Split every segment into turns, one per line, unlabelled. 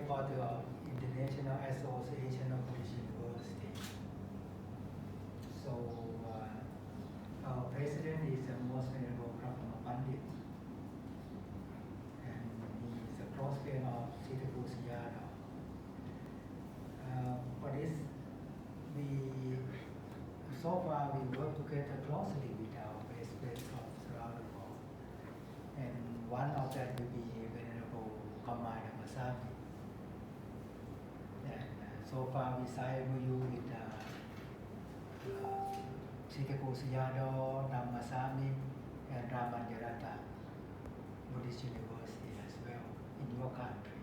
for the International Association of Buddhist Universities. So our president is the Most Venerable Prabhupada Pandit, and he is a close friend of Sita Kusiyada. For this, so far we work together closely with our best friends from around the world, and one of that will be Venerable Kamai Masami. And so far we signed MOU with Sita Kusiyado, Dhammasami, and Ramanjarata Buddhist University as well in your country.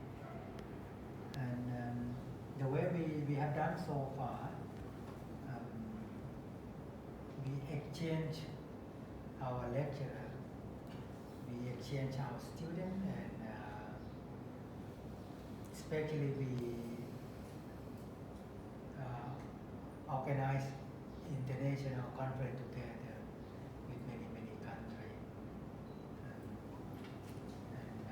And the way we have done so far, we exchange our lecturer, we exchange our student, and especially we organize international conference together with many countries. And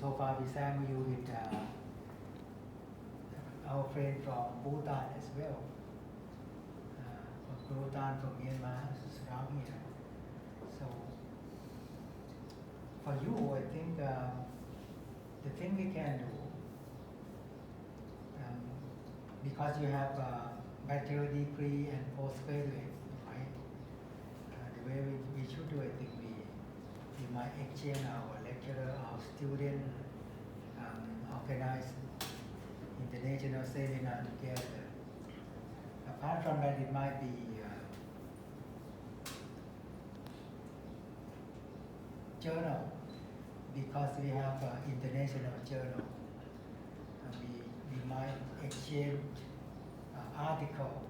so far we signed you with our friend from Bhutan as well. Bhutan from Myanmar, around here. So for you, I think the thing we can do, because you have a bachelor degree and postgraduate, right? The way we should do it, I think we might exchange our lecturer, our student, organize international seminar together. Apart from that, it might be journal, because we have international journal. We might exchange article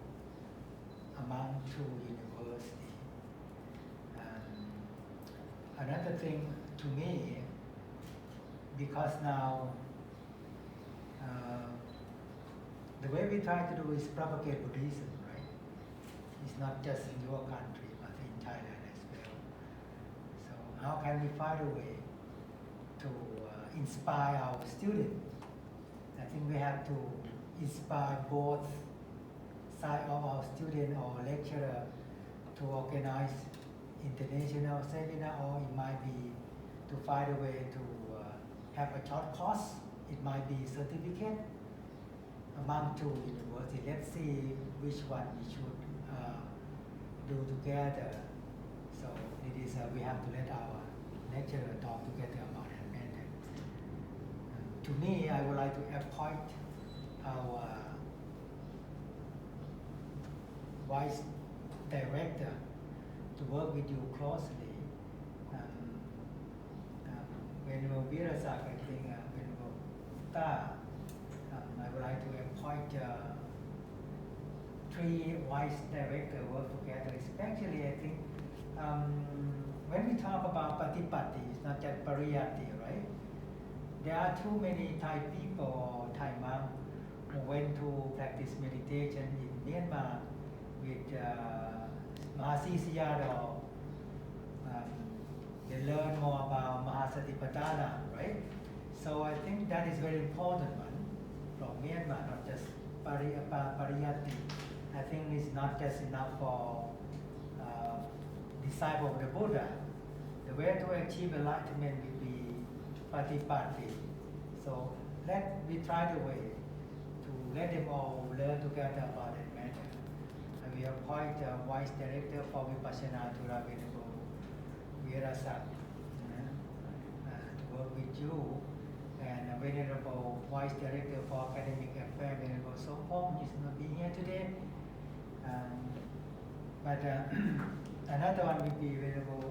among two universities. Another thing to me, because now the way we try to do is propagate Buddhism, right? It's not just in your country, but in Thailand as well. So how can we find a way to inspire our students? I think we have to inspire both sides of our student or lecturer to organize international seminar, or it might be to find a way to have a short course. It might be certificate among two universities. Let's see which one we should do together. So it is we have to let our lecturer talk together about that matter. To me, I would like to appoint our vice director to work with you closely. Venerable Virasak, I think, Venerable Ta, I would like to appoint 3 vice directors work together. Especially, I think, when we talk about Patipatti, it's not just Pariyatti, right? There are too many Thai people or Thai monks who went to practice meditation in Myanmar with Mahasi Sayadaw. They learn more about Mahasatipatthana, right? So I think that is very important one from Myanmar, not just Pariyatti. I think it's not just enough for disciple of the Buddha. The way to achieve enlightenment will be Patipatti. So we try the way to let them all learn together about that matter. And we appoint a vice director for Vipassana to Venerable Virasak to work with you, and a Venerable vice director for academic affairs, Venerable Sopong, is not being here today. But another one will be Venerable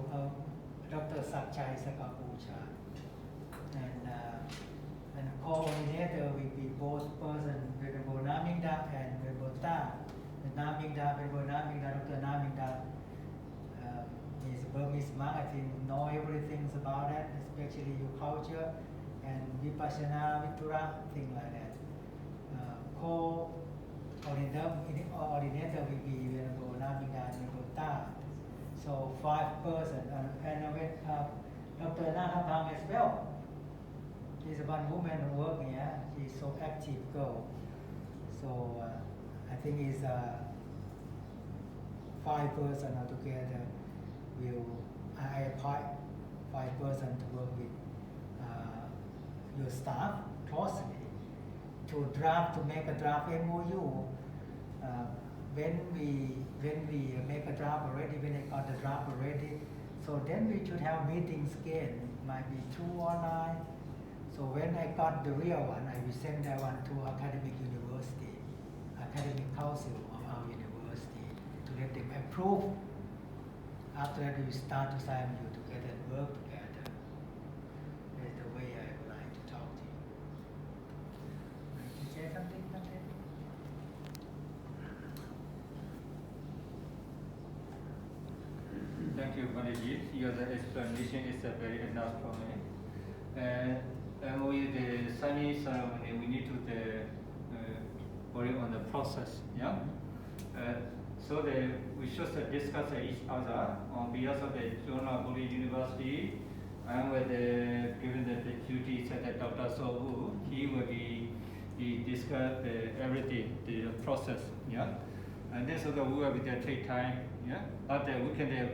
Dr. Satchai Sakapucha, and coordinator will be both person, Venerable Namingda and Venerable Ta. Venerable Namingda, Dr. Namingda, is a Burmese monk. I think know everything about that, especially your culture and Vipassana, Vitura, things like that. Co-ordinator will be Venerable Namingda and Venerable Ta. So 5 persons, and with Dr. Nakapang as well. She's one woman who work here. She's so active girl. So I think it's 5 person altogether. I appoint 5 person to work with your staff closely to make a draft MOU. When we make a draft already, when I got the draft already, so then we should have meetings again. It might be 2 online. So when I got the real one, I will send that one to academic university, academic council of our university to let them approve. After that, we start to sign you together and work together. That's the way I would like to talk to you. Like to say something?
Thank you, Maniji. Your explanation is very enough for me. And with the signing ceremony, we need to worry on the process. Yeah. So we should discuss each other on behalf of the John University. And with given the duties at Dr. Sohu, he will he discuss everything, the process. Yeah. And then so that we will be there take time. Yeah. But we can have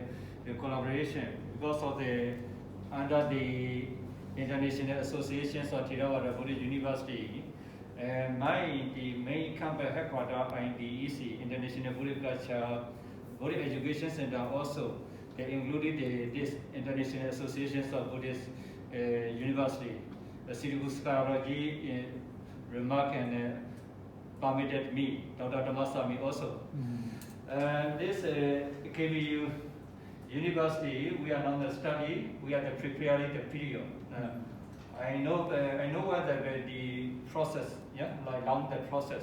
the collaboration because of under the international associations of Tirawara Buddhist University. The main campus headquarters in the EC, International Buddhist Culture, Buddhist Education Center also. They included this International Associations of Buddhist University. The City Scholarly remarked and permitted me, Dr. Tamasami also. This KBU University, we are on the study, we are preparing the period. I know what the process, yeah, like long the process.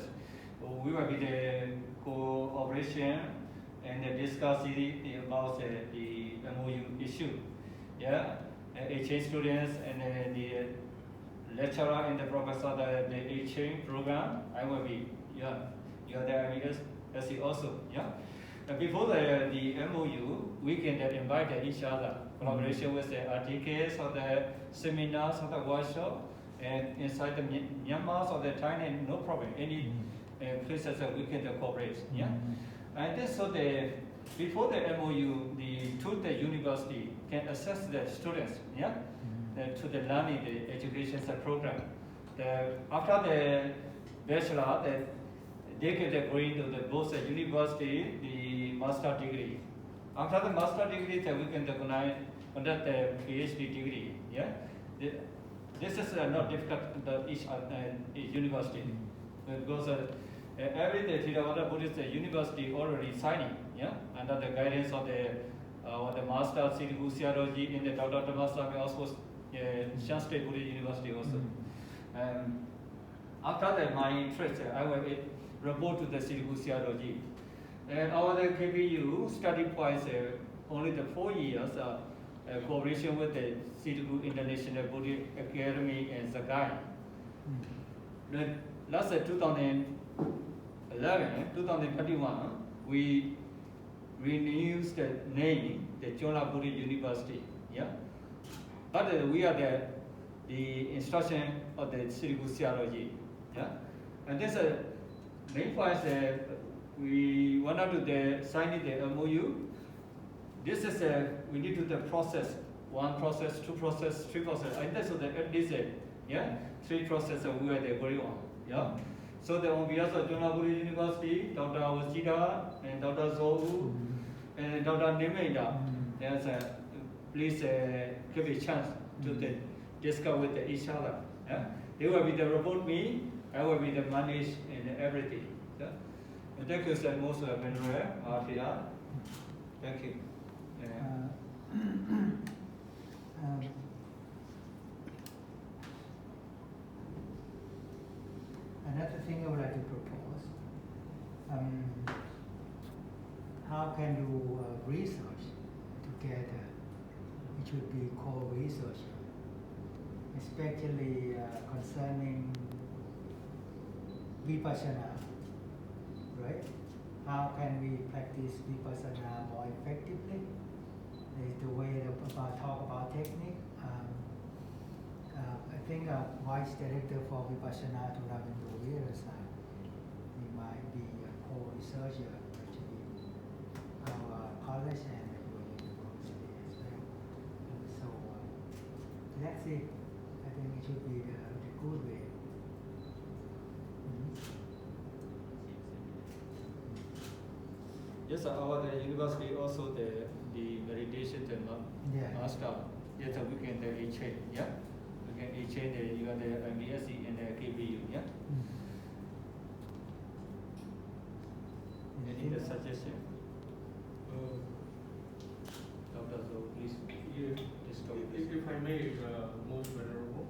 We will be the cooperation and discuss about the MOU issue. Yeah, exchange students and the lecturer and the professor, the exchange program. I will be, yeah, you are there, IBSC also, yeah. Before the MOU, we can invite each other, collaboration with the RTKs or the seminars or the workshop, and inside the Myanmar or the Thailand, no problem. Any places that we can cooperate. Yeah, and then so before the MOU, the university can assess the students. Yeah, to the learning, the education program. After the bachelor, they can agree to both the university, the master degree. After the master degree, we can conduct the PhD degree. Yeah, this is not difficult each university because every Theravada Buddhist university already signing. Yeah, under the guidance of the master Siddhu Theology in the Dr. Tamasami also Shan State Buddhist University also. After my interest, I will report to the Siddhu Theology. And our KBU study points only the 4 years cooperation with the Siddhu International Buddhist Academy and Zagai. Last 2021, we renewed the name, the Chola Buddhist University. Yeah, but we are the instruction of the Siddhu Theology. Yeah, and this main point we wanted to sign the MOU. This is we need to the process, 1 process, 2 process, 3 process. And that's at least 3 process we are going on. Yeah. So on behalf of Jonaburi University, Dr. Awasida and Dr. Zohu and Dr. Nemeda, please give a chance to discuss with each other. Yeah. They will be the report me, I will be the manage and everything. Yeah. And thank you so much, Venerable Arthia. Thank you.
Another thing I would like to propose, how can you research together? It should be co-research, especially concerning Vipassana, right? How can we practice Vipassana more effectively? Is the way about talk about technique. I think Vice Director for Vipassana to Ravindra side, he might be a co-researcher actually our college and your university as well. So let's see. I think it should be the good way.
Yes, our the university also the validation the master. Yes, we can the exchange. Yeah, we can exchange the you got the MBSC and the KBU. Yeah. Any the suggestion? Doctor, so please discuss.
If I may, most venerable,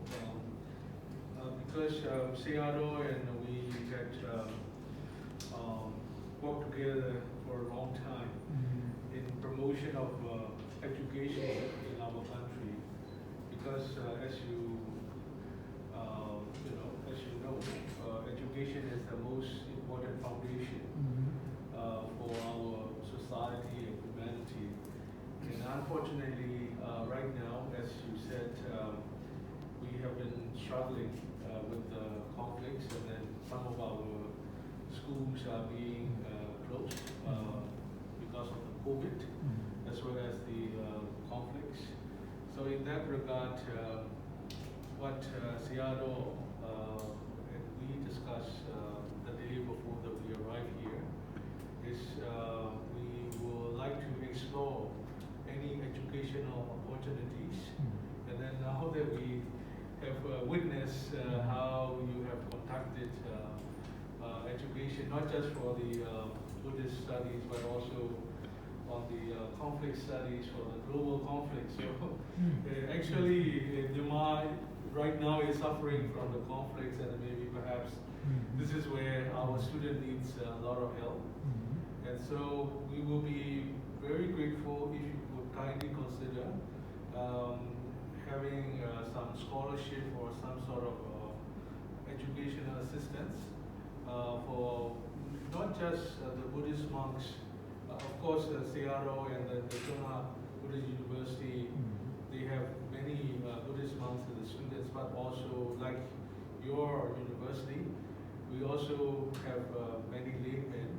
because CRO and we had worked together for a long time in promotion of education in our country. Because as you know, education is the most important foundation for our society and humanity. And unfortunately, right now, as you said, we have been struggling with the conflicts, and then some of our schools are being closed because of the COVID, as well as the conflicts. So in that regard, what Seattle and we discussed the day before that we arrived here is we would like to explore any educational opportunities. And then now that we have witnessed how you have conducted education, not just for the Buddhist studies, but also on the conflict studies for the global conflict. So actually, Myanmar right now is suffering from the conflicts, and maybe perhaps this is where our student needs a lot of help. And so we will be very grateful if you would kindly consider having some scholarship or some sort of educational assistance for not just the Buddhist monks. Of course, Seattle and the Chona Buddhist University, they have many Buddhist monks as the students, but also like your university, we also have many laymen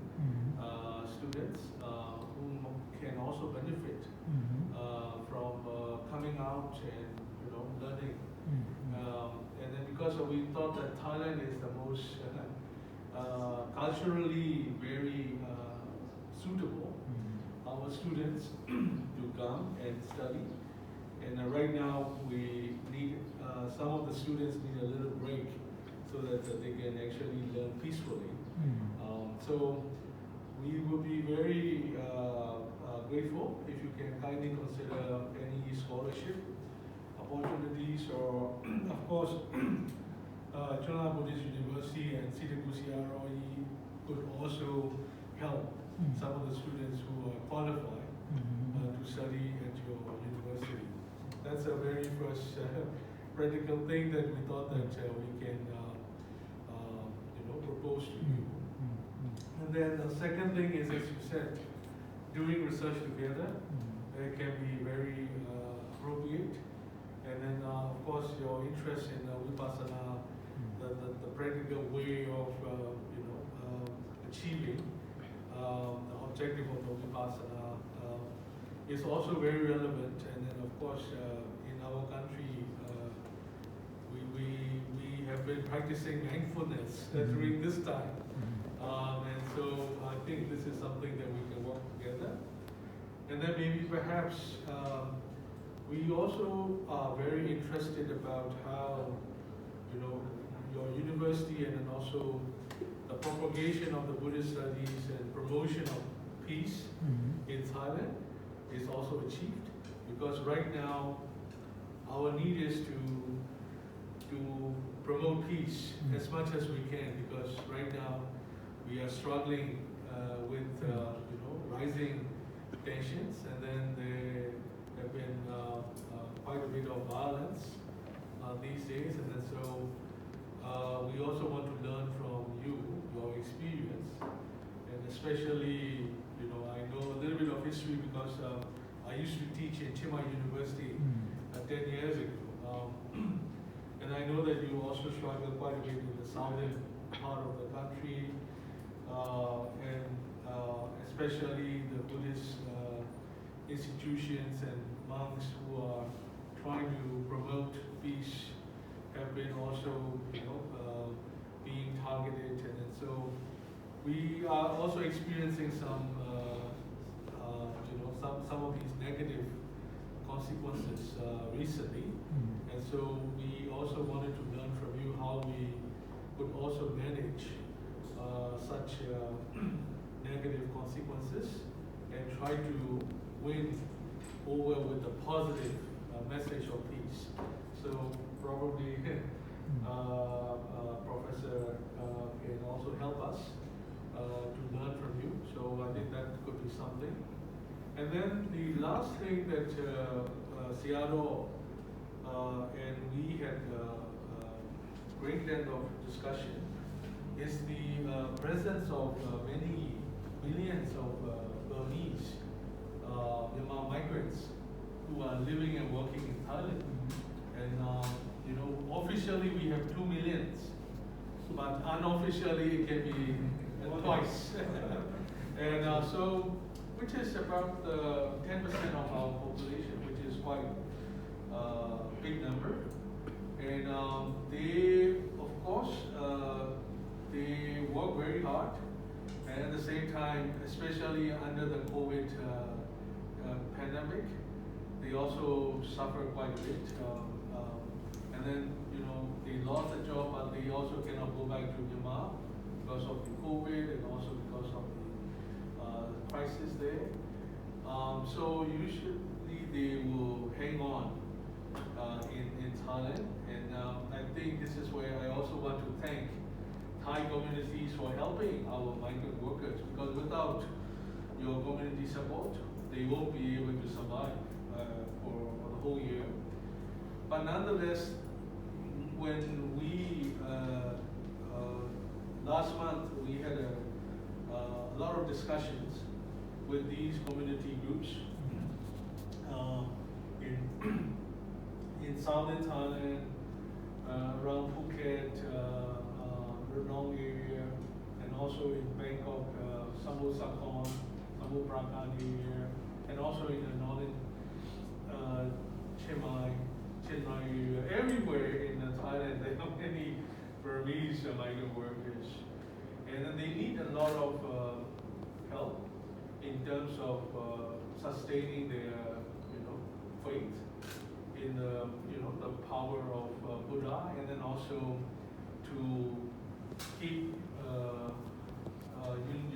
students who can also benefit from coming out and learning. And then because we thought that Thailand is the most culturally very suitable, our students to come and study. And right now we need, some of the students need a little break so that they can actually learn peacefully. So we will be very grateful if you can kindly consider any scholarship opportunities, or of course Chona Buddhist University and Sitaku CROE could also help some of the students who are qualified to study at your university. That's a very first practical thing that we thought that we can propose to you. And then the second thing is, as you said, doing research together, it can be very appropriate. And then of course your interest in Vipassana, the practical way of achieving the objective of the Vipassana is also very relevant. And then of course in our country we have been practicing mindfulness during this time. And so I think this is something that we can work together. And then maybe perhaps we also are very interested about how your university and then also the propagation of the Buddhist studies and promotion of peace in Thailand is also achieved. Because right now our need is to promote peace as much as we can, because right now we are struggling with rising tensions, and then there have been quite a bit of violence these days, and then so we also want to learn from you, your experience, and especially I know a little bit of history because I used to teach in Chiang Mai University 10 years ago. And I know that you also struggle quite a bit in the southern part of the country, and especially the Buddhist institutions and monks who are trying to promote peace have been also, being targeted, and then so we are also experiencing some of these negative consequences recently, and so we also wanted to learn from you how we could also manage such negative consequences and try to win over with the positive message of peace. So probably Professor can also help us to learn from you. So I think that could be something. And then the last thing that Seattle and we had great end of discussion is the presence of many millions of Burmese Myanmar migrants who are living and working in Thailand. And officially we have 2 million, but unofficially it can be twice. And so, which is about 10% of our population, which is quite a big number. And they, of course, they work very hard, and at the same time, especially under the COVID pandemic, they also suffer quite a bit. And then, they lost a job, but they also cannot go back to Myanmar because of the COVID and also because of the crisis there. So usually they will hang on in Thailand, and I think this is where I also want to thank Thai communities for helping our migrant workers, because without your community support, they won't be able to survive for the whole year. But nonetheless, when we last month we had a lot of discussions with these community groups in southern Thailand, around Phuket, Ranong area, and also in Bangkok, Samut Sakhon, Samut Prakan area, and also in the northern Chiang Mai area. Everywhere in Thailand, there are many Burmese migrant workers, and they need a lot of help in terms of sustaining their, faith in the, the power of Buddha, and then also to keep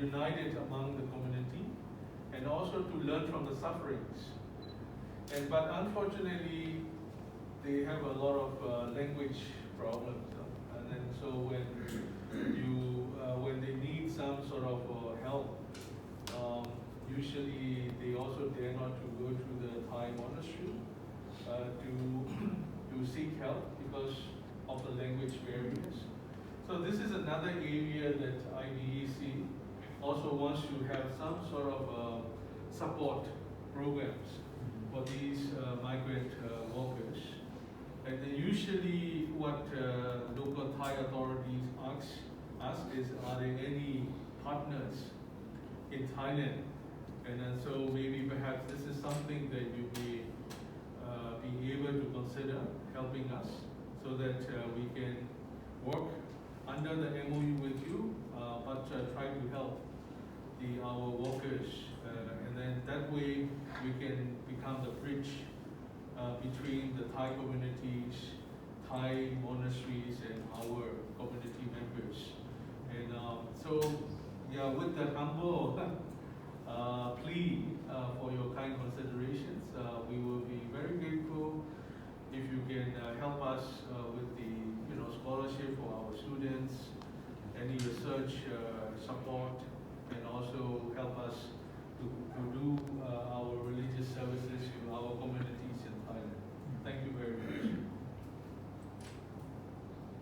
united among the community, and also to learn from the sufferings. But unfortunately, they have a lot of language problems, and then so when they need some sort of help, usually they also dare not to go to the Thai monastery to seek help because of the language barriers. So this is another area that IBEC also wants to have some sort of support programs for these migrant workers. And then usually what local Thai authorities ask is, are there any partners in Thailand? And then so maybe perhaps this is something that you may be able to consider helping us, so that we can work under the MOU with you, but try to help our workers, and then that way we can become the bridge between the Thai communities, Thai monasteries, and our community members. And so, yeah, with the humble plea for your kind considerations, we will be very grateful if you can help us with the scholarship for our students, any research support, and also help us to do our religious services to our communities in Thailand. Thank you very much.